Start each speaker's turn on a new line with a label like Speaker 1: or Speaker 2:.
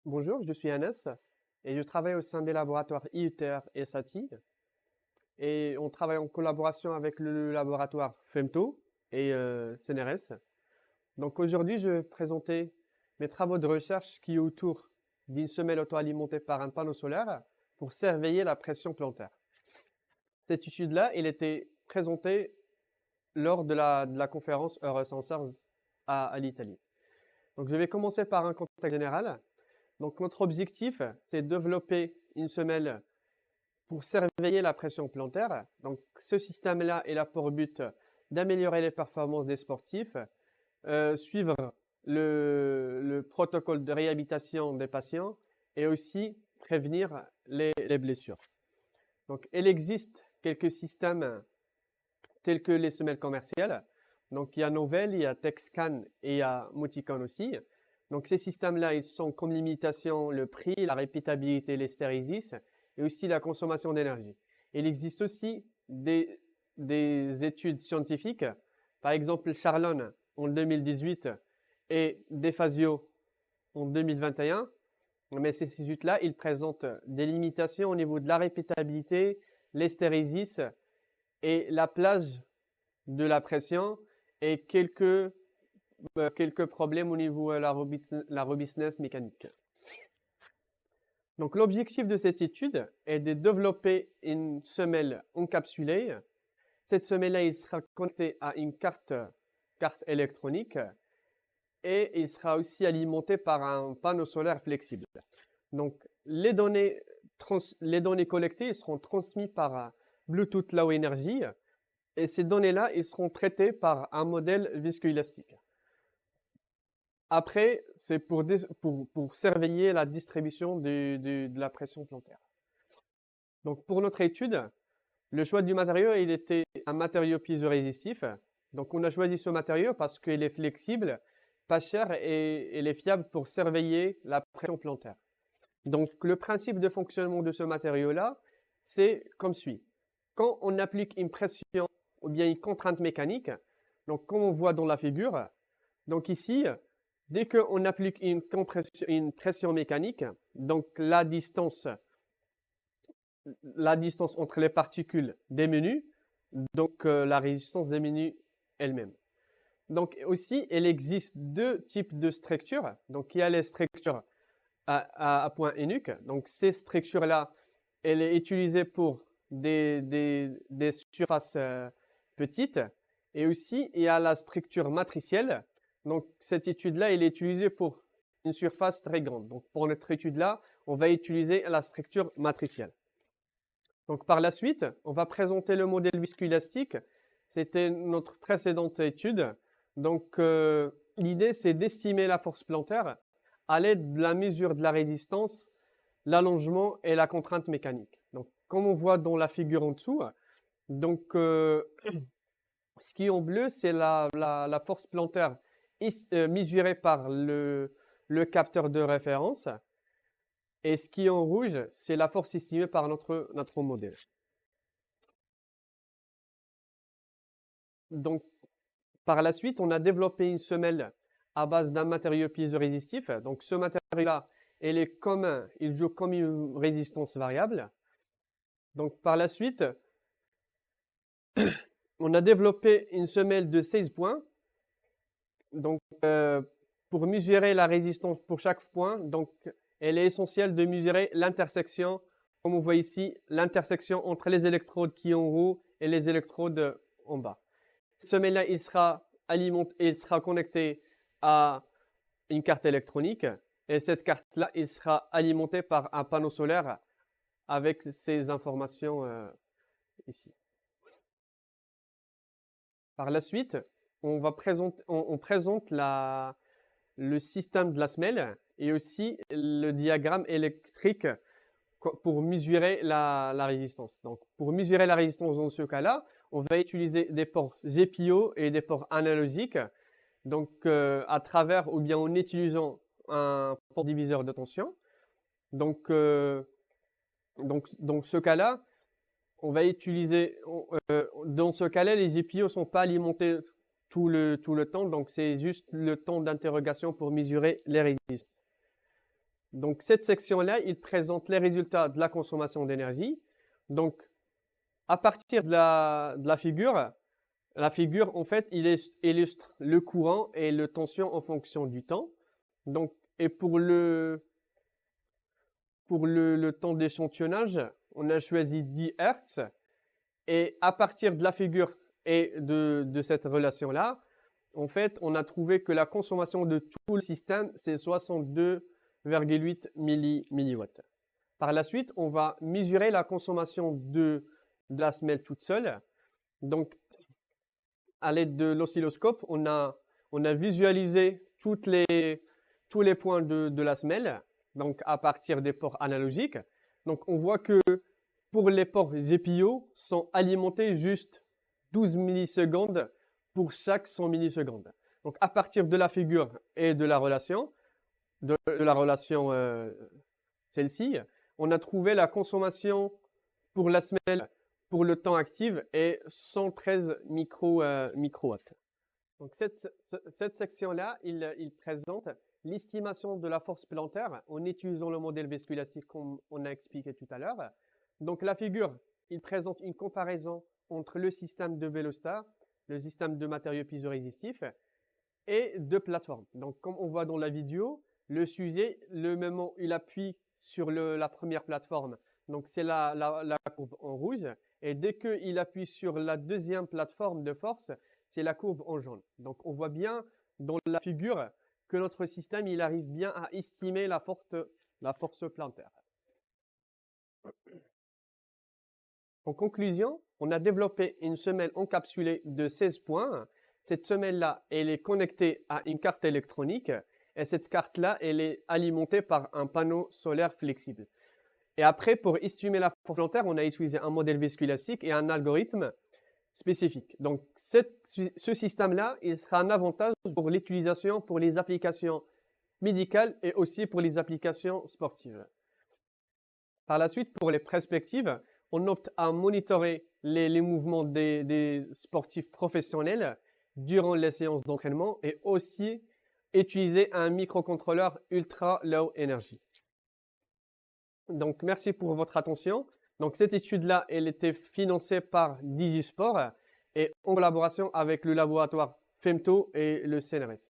Speaker 1: Bonjour, je suis Anas et je travaille au sein des laboratoires IUTR et SATI et on travaille en collaboration avec le laboratoire FEMTO et CNRS. Donc aujourd'hui, je vais vous présenter mes travaux de recherche qui est autour d'une semelle auto-alimentée par un panneau solaire pour surveiller la pression plantaire. Cette étude-là, elle était présentée lors de la conférence Eurosensors à l'Italie. Donc je vais commencer par un contexte général. Donc notre objectif, c'est de développer une semelle pour surveiller la pression plantaire. Donc ce système-là, il a pour but d'améliorer les performances des sportifs, suivre le protocole de réhabilitation des patients et aussi prévenir les blessures. Donc il existe quelques systèmes tels que les semelles commerciales. Donc il y a Novell, il y a TechScan et il y a Moticon aussi. Donc ces systèmes-là, ils sont comme limitation le prix, la répétabilité, l'hystérésis et aussi la consommation d'énergie. Il existe aussi des études scientifiques, par exemple Charlone en 2018 et Defasio en 2021. Mais ces études-là, ils présentent des limitations au niveau de la répétabilité, l'hystérésis et la plage de la pression et quelques problèmes au niveau de la robustesse mécanique. Donc l'objectif de cette étude est de développer une semelle encapsulée. Cette semelle-là, il sera connectée à une carte électronique et il sera aussi alimenté par un panneau solaire flexible. Donc les données collectées seront transmises par Bluetooth Low Energy et ces données-là, ils seront traitées par un modèle viscoélastique. Après, c'est pour surveiller la distribution de la pression plantaire. Donc, pour notre étude, le choix du matériau, il était un matériau piézorésistif. Donc, on a choisi ce matériau parce qu'il est flexible, pas cher et il est fiable pour surveiller la pression plantaire. Donc, le principe de fonctionnement de ce matériau-là, c'est comme suit. Quand on applique une pression ou bien une contrainte mécanique, donc comme on voit dans la figure, donc ici, dès qu'on applique une pression mécanique, donc la distance entre les particules diminue, donc la résistance diminue elle-même. Donc aussi, il existe deux types de structures. Donc il y a les structures à point unique. Donc ces structures-là, elle est utilisée pour des surfaces petites. Et aussi, il y a la structure matricielle. Donc, cette étude-là, elle est utilisée pour une surface très grande. Donc, pour notre étude-là, on va utiliser la structure matricielle. Donc, par la suite, on va présenter le modèle viscoélastique. C'était notre précédente étude. Donc, l'idée, c'est d'estimer la force plantaire à l'aide de la mesure de la résistance, l'allongement et la contrainte mécanique. Donc, comme on voit dans la figure en dessous, donc, ce qui est en bleu, c'est la force plantaire mesurée par le capteur de référence. Et ce qui est en rouge, c'est la force estimée par notre modèle. Donc, par la suite, on a développé une semelle à base d'un matériau piézorésistif. Donc, ce matériau-là, il joue comme une résistance variable. Donc, par la suite, on a développé une semelle de 16 points. Donc, pour mesurer la résistance pour chaque point, donc, il est essentiel de mesurer l'intersection, comme on voit ici, l'intersection entre les électrodes qui sont en haut et les électrodes en bas. Cette semelle-là, il sera connecté à une carte électronique et cette carte-là, il sera alimentée par un panneau solaire avec ces informations ici. Par la suite, on présente le système de la semelle et aussi le diagramme électrique pour mesurer la résistance. Donc, pour mesurer la résistance dans ce cas-là, on va utiliser des ports GPIO et des ports analogiques. Donc, à travers ou bien en utilisant un port diviseur de tension. Donc, dans ce cas-là, on va utiliser, dans ce cas-là, les GPIO ne sont pas alimentés tout le temps, donc c'est juste le temps d'interrogation pour mesurer les résistances. Donc, cette section-là, il présente les résultats de la consommation d'énergie. Donc, à partir de la figure, en fait, il illustre le courant et le tension en fonction du temps. Donc, et pour le temps d'échantillonnage, on a choisi 10 Hz. Et à partir de la figure et de cette relation-là, en fait, on a trouvé que la consommation de tout le système, c'est 62,8 milliwatts. Par la suite, on va mesurer la consommation de la semelle toute seule. Donc, à l'aide de l'oscilloscope, on a visualisé tous les points de la semelle, donc à partir des ports analogiques. Donc, on voit que pour les ports GPIO, sont alimentés juste 12 millisecondes pour chaque 100 millisecondes. Donc, à partir de la figure et de la relation, celle-ci, on a trouvé la consommation pour la semelle pour le temps actif est 113 microwatts. Donc, cette section-là, il présente l'estimation de la force plantaire en utilisant le modèle viscoélastique comme on a expliqué tout à l'heure. Donc, la figure, il présente une comparaison entre le système de Velostar, le système de matériaux piezo-résistifs et de plateformes. Donc, comme on voit dans la vidéo, le sujet, le moment, il appuie sur la première plateforme. Donc, c'est la courbe en rouge. Et dès qu'il appuie sur la deuxième plateforme de force, c'est la courbe en jaune. Donc, on voit bien dans la figure que notre système, il arrive bien à estimer la force plantaire. En conclusion, on a développé une semelle encapsulée de 16 points. Cette semelle-là, elle est connectée à une carte électronique et cette carte-là, elle est alimentée par un panneau solaire flexible. Et après, pour estimer la force plantaire, on a utilisé un modèle viscoélastique et un algorithme spécifique. Donc, ce système-là, il sera un avantage pour l'utilisation pour les applications médicales et aussi pour les applications sportives. Par la suite, pour les perspectives, on opte à monitorer les mouvements des sportifs professionnels durant les séances d'entraînement et aussi utiliser un microcontrôleur ultra low energy. Donc, merci pour votre attention. Donc, cette étude-là, elle était financée par DigiSport et en collaboration avec le laboratoire FEMTO et le CNRS.